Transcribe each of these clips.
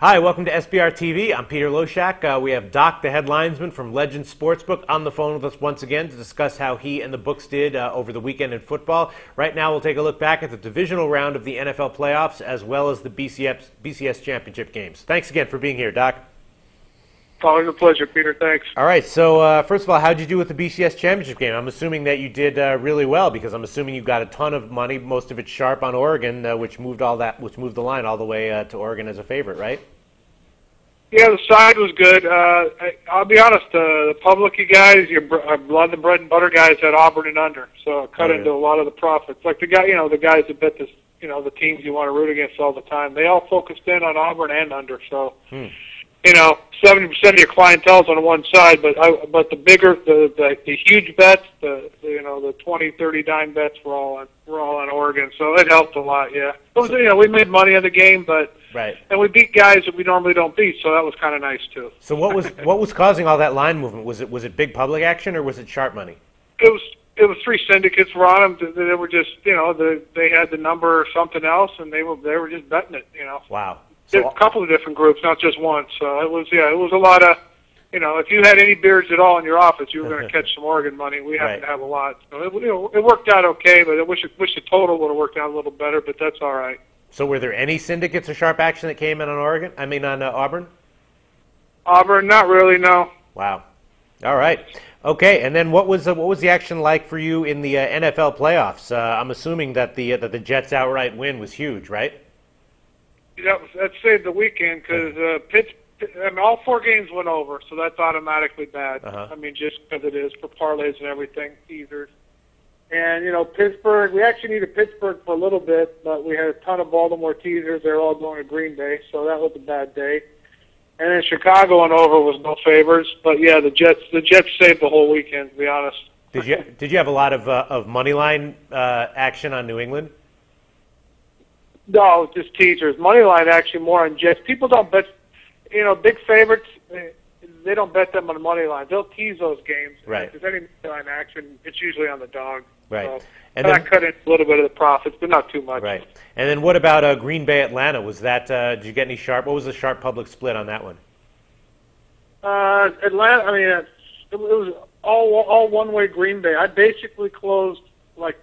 Hi, welcome to SBR TV. I'm Peter Loshak. We have Doc, the head linesman from Legend Sportsbook, on the phone with us once again to discuss how he and the books did over the weekend in football. Right now, we'll take a look back at the divisional round of the NFL playoffs as well as the BCS championship games. Thanks again for being here, Doc. Always a pleasure, Peter. Thanks. All right, so first of all, how did you do with the BCS championship game? I'm assuming that you did really well because I'm assuming you got a ton of money, most of it sharp on Oregon, which moved the line all the way to Oregon as a favorite, right? Yeah, the side was good. I'll be honest, the public guys, a lot of the bread and butter guys had Auburn and under, so it cut into a lot of the profits. Like the guys that bet this, the teams you want to root against all the time, they all focused in on Auburn and under. So, 70% of your clientele's on one side, but the bigger, the huge bets, the 20, 30 dime bets were all on Oregon. So it helped a lot. Yeah, it was, we made money on the game, but. Right. And we beat guys that we normally don't beat, so that was kind of nice too. So what was causing all that line movement? Was it big public action or was it sharp money? It was three syndicates were on them. They were just they had the number or something else, and they were just betting it. Wow. So, a couple of different groups, not just one. So it was a lot of if you had any beers at all in your office, you were going to catch some Oregon money. We happened to have a lot, so it worked out okay. But I wish the total would have worked out a little better, but that's all right. So were there any syndicates or sharp action that came in on Oregon? I mean, on Auburn? Auburn, not really, no. Wow. All right. Okay, and then what was the action like for you in the NFL playoffs? I'm assuming that the Jets' outright win was huge, right? That saved the weekend because all four games went over, so that's automatically bad. I mean, just because it is for parlays and everything, teasers. And, Pittsburgh, we actually needed Pittsburgh for a little bit, but we had a ton of Baltimore teasers. They were all going to Green Bay, so that was a bad day. And then Chicago and over was no favors. But, yeah, the Jets saved the whole weekend, to be honest. Did you have a lot of money line action on New England? No, just teasers. Money line actually more on Jets. People don't bet, big favorites. They don't bet them on the money line. They'll tease those games. Right. If there's any money line action, it's usually on the dog. Right. So, and I cut in a little bit of the profits, but not too much. Right. And then what about Green Bay Atlanta? Was that did you get any sharp? What was the sharp public split on that one? Atlanta. I mean, it was all one way Green Bay. I basically closed like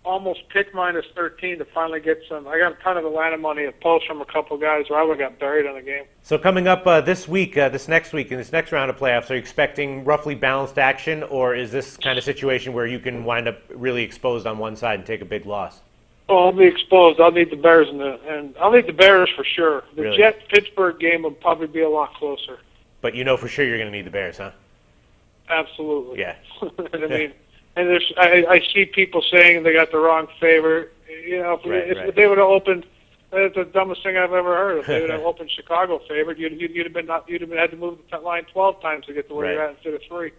almost pick -13 to finally get some. I got a ton of Atlanta money, a post from a couple of guys, or I would have got buried on the game. So coming up this next week, in this next round of playoffs, are you expecting roughly balanced action, or is this kind of situation where you can wind up really exposed on one side and take a big loss? Oh, I'll be exposed. I'll need the Bears and I'll need the Bears for sure. The Really? Jets-Pittsburgh game will probably be a lot closer. But for sure you're going to need the Bears, huh? Absolutely. Yeah. I mean. And I see people saying they got the wrong favorite. If they would have opened, that's the dumbest thing I've ever heard. If they would have opened Chicago favorite, you'd have had to move the line 12 times to get to where you're at instead of 3.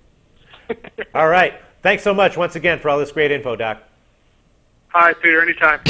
All right. Thanks so much once again for all this great info, Doc. Hi, Peter. Anytime.